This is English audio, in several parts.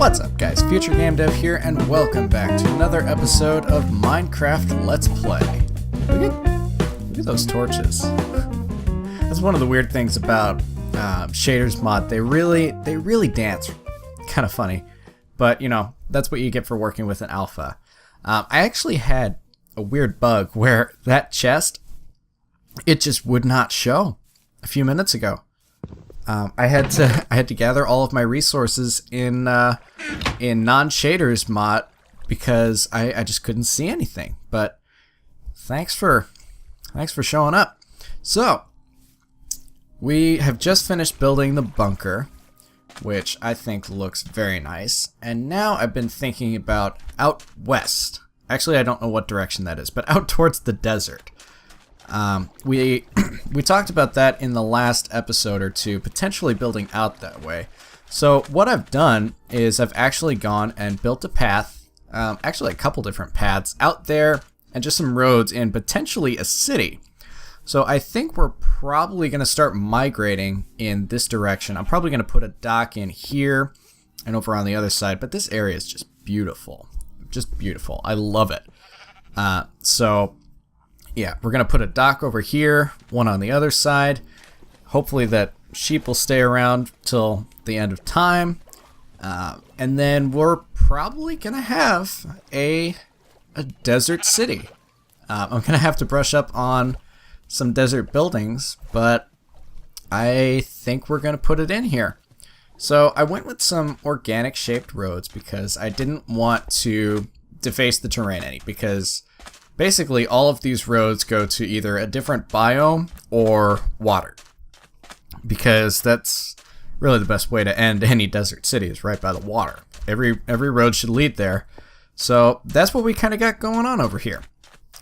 What's up guys, FutureGameDev here, and welcome back to another episode of Minecraft Let's Play. Look at those torches. That's one of the weird things about Shaders mod. They really dance. Kind of funny. But, you know, that's what you get for working with an alpha. I actually had a weird bug where that chest, it just would not show a few minutes ago. I had to gather all of my resources in non-shaders mod because I just couldn't see anything. But thanks for showing up. So we have just finished building the bunker, which I think looks very nice. And now I've been thinking about out west. Actually, I don't know what direction that is, but out towards the desert. We talked about that in the last episode or two, potentially building out that way. So what I've done is I've actually gone and built a path, actually a couple different paths out there, and just some roads in potentially a city. So I think we're probably going to start migrating in this direction. I'm probably going to put a dock in here and over on the other side, but this area is just beautiful. Just beautiful. I love it. So yeah, we're going to put a dock over here, one on the other side. Hopefully that sheep will stay around till the end of time. And then we're probably going to have a desert city. I'm going to have to brush up on some desert buildings, but I think we're going to put it in here. So I went with some organic shaped roads because I didn't want to deface the terrain any, because basically all of these roads go to either a different biome or water, because that's really the best way to end any desert city, is right by the water. Every road should lead there. So that's what we kind of got going on over here.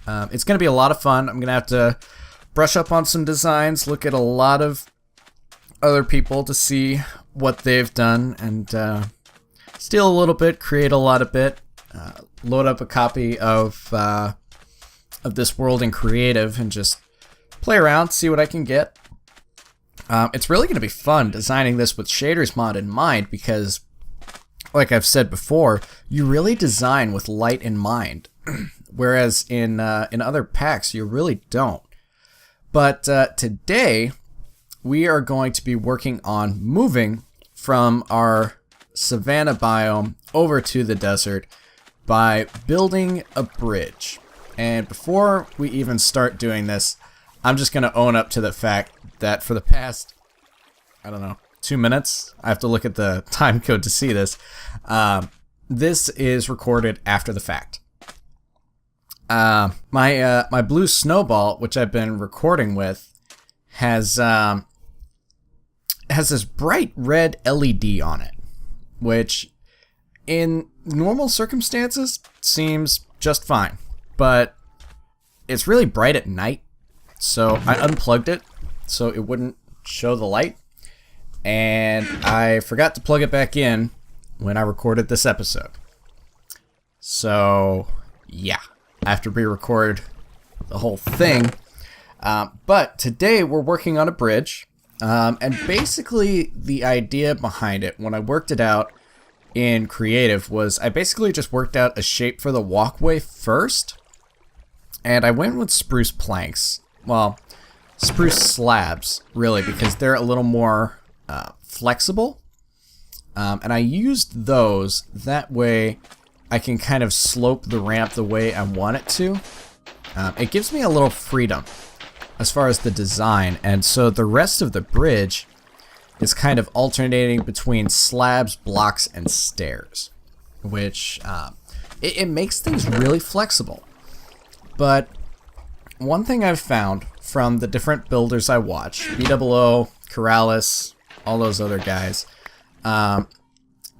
It's going to be a lot of fun. I'm going to have to brush up on some designs, look at a lot of other people to see what they've done, and steal a little bit, create a lot of bit, load up a copy of this world in creative and just play around, see what I can get. It's really going to be fun designing this with shaders mod in mind, because like I've said before, you really design with light in mind, whereas in other packs you really don't. But today we are going to be working on moving from our savanna biome over to the desert by building a bridge. And before we even start doing this, I'm just going to own up to the fact that for the past, I don't know, 2 minutes, I have to look at the time code to see this, this is recorded after the fact. My blue snowball, which I've been recording with, has this bright red LED on it, which in normal circumstances seems just fine. But it's really bright at night, so I unplugged it so it wouldn't show the light, and I forgot to plug it back in when I recorded this episode. So yeah, I have to re-record the whole thing. But today we're working on a bridge, and basically the idea behind it, when I worked it out in creative, was I basically just worked out a shape for the walkway first. And I went with spruce planks. Well, spruce slabs, really, because they're a little more flexible. And I used those. That way I can kind of slope the ramp the way I want it to. It gives me a little freedom as far as the design. And so the rest of the bridge is kind of alternating between slabs, blocks, and stairs, which it makes things really flexible. But one thing I've found from the different builders I watch, BOO, Corrales, all those other guys,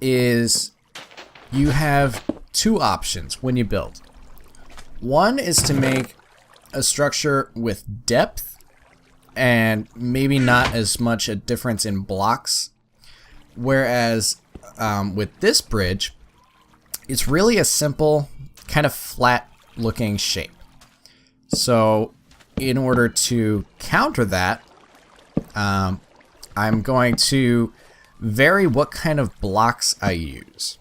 is you have two options when you build. One is to make a structure with depth and maybe not as much a difference in blocks, whereas with this bridge, it's really a simple, kind of flat looking shape. So in order to counter that, I'm going to vary what kind of blocks I use.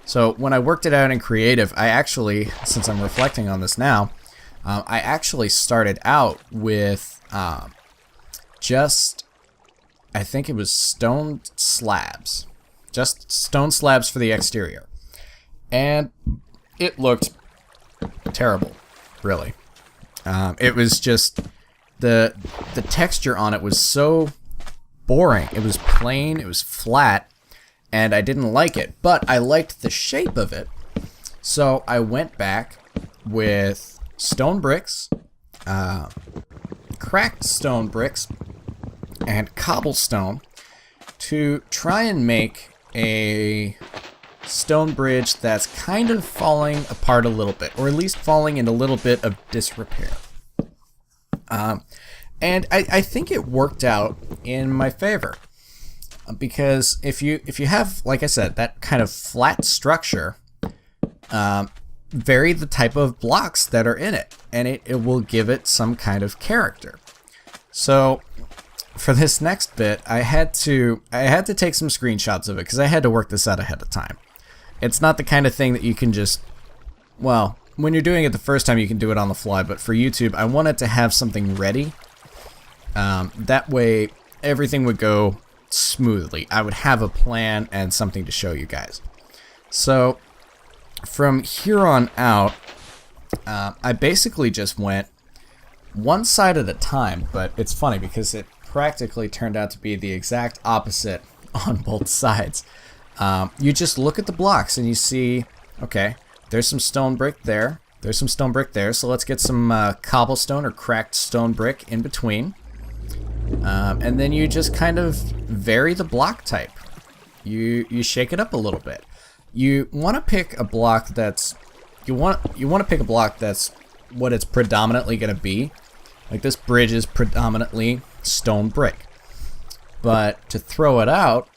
So when I worked it out in creative, I actually, since I'm reflecting on this now, I actually started out with just, I think it was stone slabs. Just stone slabs for the exterior. And it looked terrible, really. It was just, the texture on it was so boring. It was plain, it was flat, and I didn't like it. But I liked the shape of it. So I went back with stone bricks, cracked stone bricks, and cobblestone to try and make a stone bridge that's kind of falling apart a little bit, or at least falling in a little bit of disrepair. And I think it worked out in my favor, because if you have, like I said, that kind of flat structure, vary the type of blocks that are in it, and it will give it some kind of character. So for this next bit, I had to take some screenshots of it because I had to work this out ahead of time. It's not the kind of thing that you can just, well, when you're doing it the first time you can do it on the fly, but for YouTube I wanted to have something ready. That way everything would go smoothly. I would have a plan and something to show you guys. So from here on out, I basically just went one side at a time, but it's funny because it practically turned out to be the exact opposite on both sides. You just look at the blocks and you see, okay, there's some stone brick there, there's some stone brick there, so let's get some cobblestone or cracked stone brick in between. And then you just kind of vary the block type. You shake it up a little bit. You want to pick a block that's what it's predominantly going to be. Like this bridge is predominantly stone brick. But to throw it out,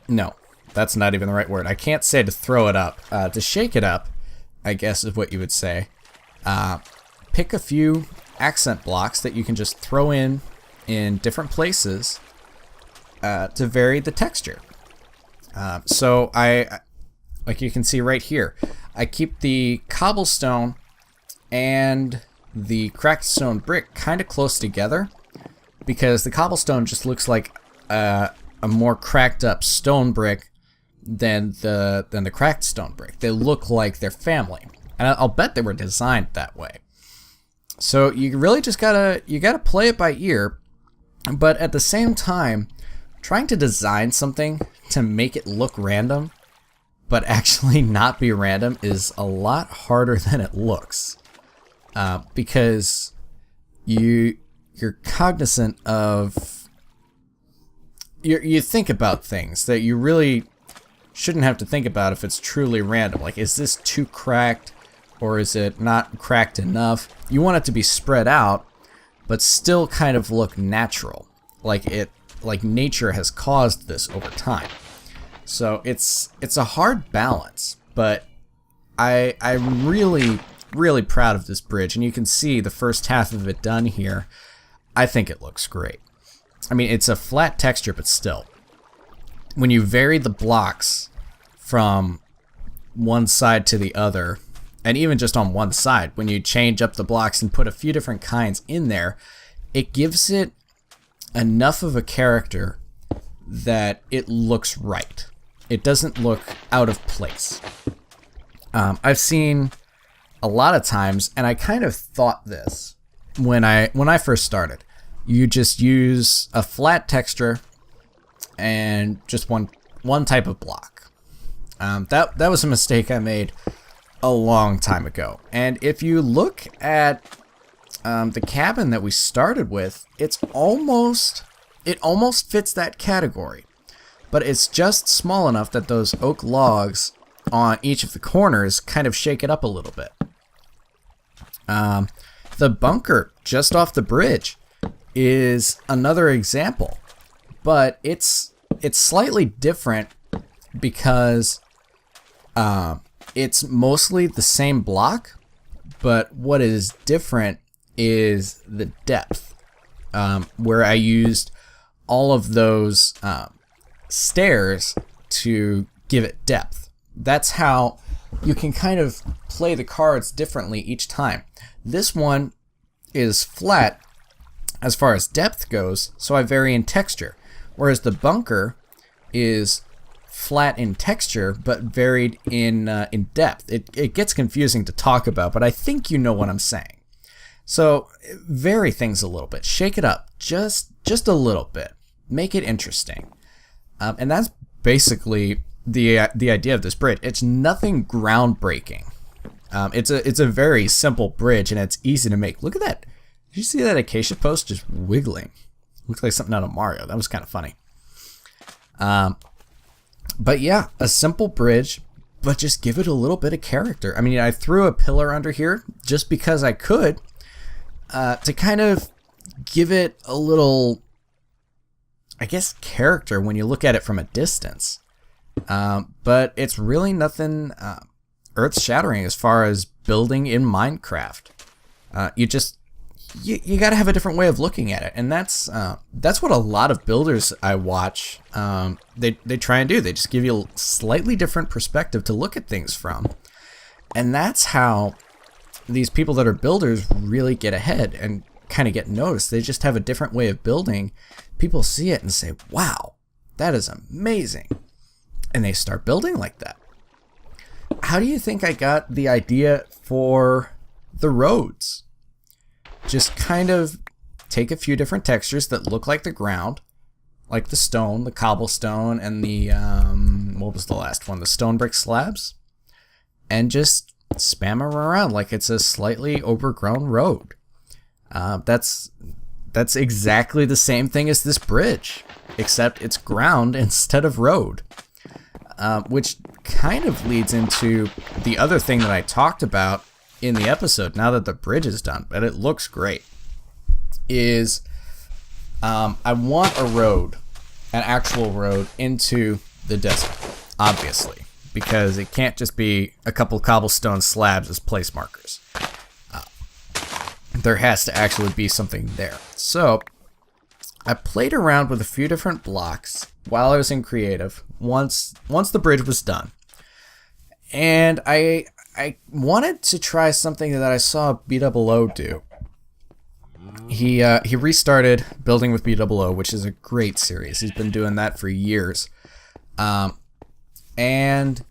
no, that's not even the right word. I can't say to throw it up. To shake it up, I guess is what you would say. Pick a few accent blocks that you can just throw in different places to vary the texture. So I, like you can see right here, I keep the cobblestone and the cracked stone brick kind of close together, because the cobblestone just looks like a more cracked up stone brick than the cracked stone brick. They look like they're family, and I'll bet they were designed that way. So you really just gotta play it by ear, but at the same time, trying to design something to make it look random but actually not be random is a lot harder than it looks, because you're cognizant of, you think about things that you really shouldn't have to think about if it's truly random. Like, is this too cracked, or is it not cracked enough? You want it to be spread out but still kind of look natural, like nature has caused this over time. So it's a hard balance, but I'm really proud of this bridge, and you can see the first half of it done here. I think it looks great. I mean, it's a flat texture, but still, when you vary the blocks from one side to the other, and even just on one side, when you change up the blocks and put a few different kinds in there, it gives it enough of a character that it looks right. It doesn't look out of place. I've seen a lot of times, and I kind of thought this when I first started. You just use a flat texture and just one type of block. That was a mistake I made a long time ago. And if you look at the cabin that we started with, it almost fits that category. But it's just small enough that those oak logs on each of the corners kind of shake it up a little bit. The bunker just off the bridge is another example, but it's slightly different because it's mostly the same block, but what is different is the depth, where I used all of those stairs to give it depth, That's how you can kind of play the cards differently each time. This one is flat as far as depth goes, so I vary in texture. Whereas the bunker is flat in texture, but varied in depth. It gets confusing to talk about, but I think you know what I'm saying. So vary things a little bit. Shake it up just a little bit. Make it interesting. And that's basically the idea of this bridge. It's nothing groundbreaking. It's a very simple bridge, and it's easy to make. Look at that. Did you see that acacia post just wiggling? Looks like something out of Mario. That was kind of funny. But yeah, a simple bridge, but just give it a little bit of character. I mean, I threw a pillar under here just because I could, to kind of give it a little, I guess, character when you look at it from a distance. But it's really nothing earth-shattering as far as building in Minecraft. You got to have a different way of looking at it, and that's what a lot of builders I watch they try and do. They just give you a slightly different perspective to look at things from, and that's how these people that are builders really get ahead and kind of get noticed. They just have a different way of building. People see it and say, "Wow, that is amazing," and they start building like that. How do you think I got the idea for the roads? Just kind of take a few different textures that look like the ground, like the stone, the cobblestone, and the, what was the last one? The stone brick slabs, and just spam them around like it's a slightly overgrown road. That's exactly the same thing as this bridge, except it's ground instead of road, which kind of leads into the other thing that I talked about in the episode, now that the bridge is done, but it looks great, is I want a road, an actual road into the desert, obviously, because it can't just be a couple cobblestone slabs as place markers. There has to actually be something there. So I played around with a few different blocks while I was in creative once the bridge was done, and I wanted to try something that I saw B00 do. He restarted building with B00, which is a great series. He's been doing that for years. And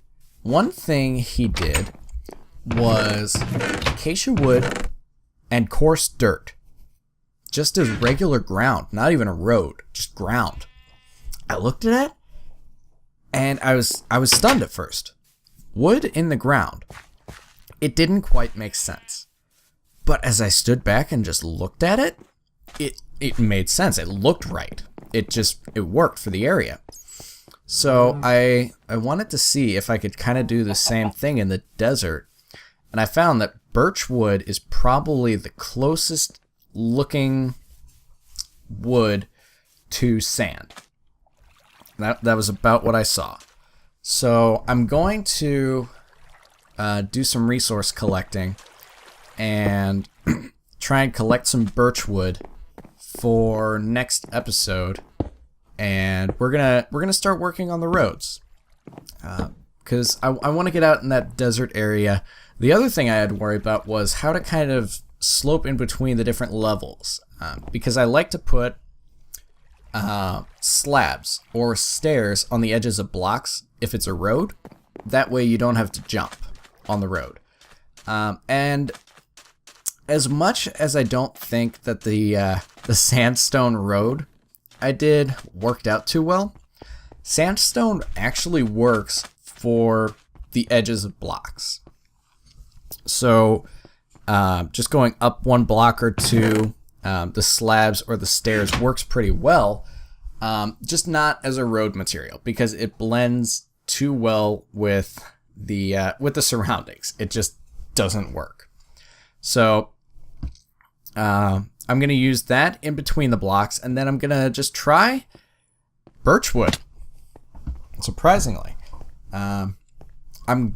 one thing he did was acacia wood and coarse dirt. Just as regular ground, not even a road, just ground. I looked at it and I was stunned at first. Wood in the ground. It didn't quite make sense. But as I stood back and just looked at it, it made sense. It looked right. It worked for the area. So I wanted to see if I could kind of do the same thing in the desert. And I found that birch wood is probably the closest looking wood to sand. That was about what I saw. So I'm going to do some resource collecting and try and collect some birch wood for next episode, and we're gonna start working on the roads, because I want to get out in that desert area. The other thing I had to worry about was how to kind of slope in between the different levels, because I like to put slabs or stairs on the edges of blocks if it's a road. That way you don't have to jump on the road. And as much as I don't think that the sandstone road I did worked out too well, sandstone actually works for the edges of blocks. So just going up one block or two, the slabs or the stairs works pretty well, just not as a road material because it blends too well with the surroundings. It just doesn't work. So I'm going to use that in between the blocks, and then I'm going to just try birchwood. Surprisingly. I'm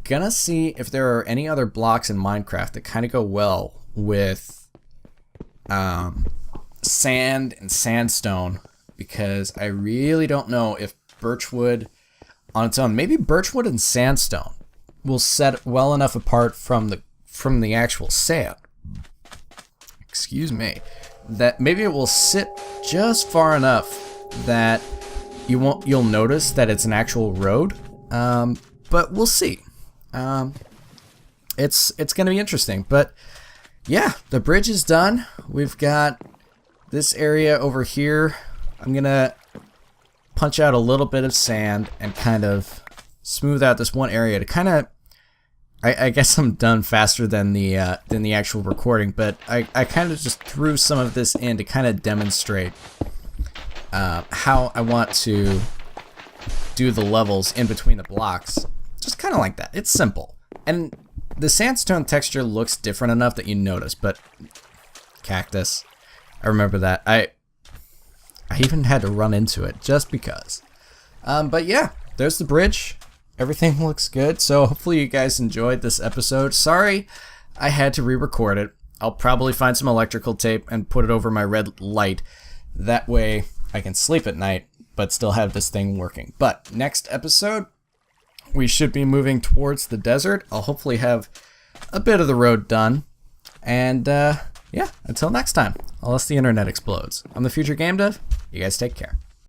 going to see if there are any other blocks in Minecraft that kind of go well with sand and sandstone, because I really don't know if birchwood on its own, maybe birchwood and sandstone, will set well enough apart from the actual sand. Excuse me. That maybe it will sit just far enough that you'll notice that it's an actual road. But we'll see. It's gonna be interesting. But yeah, the bridge is done. We've got this area over here. I'm gonna punch out a little bit of sand and kind of smooth out this one area to kind of. I guess I'm done faster than the actual recording, but I kind of just threw some of this in to kind of demonstrate how I want to do the levels in between the blocks. Just kind of like that. It's simple. And the sandstone texture looks different enough that you notice, but cactus. I remember that. I even had to run into it just because. But yeah, there's the bridge. Everything looks good, so hopefully you guys enjoyed this episode. Sorry I had to re-record it. I'll probably find some electrical tape and put it over my red light. That way I can sleep at night, but still have this thing working. But next episode, we should be moving towards the desert. I'll hopefully have a bit of the road done. And yeah, until next time, unless the internet explodes. I'm the FutureGameDev. You guys take care.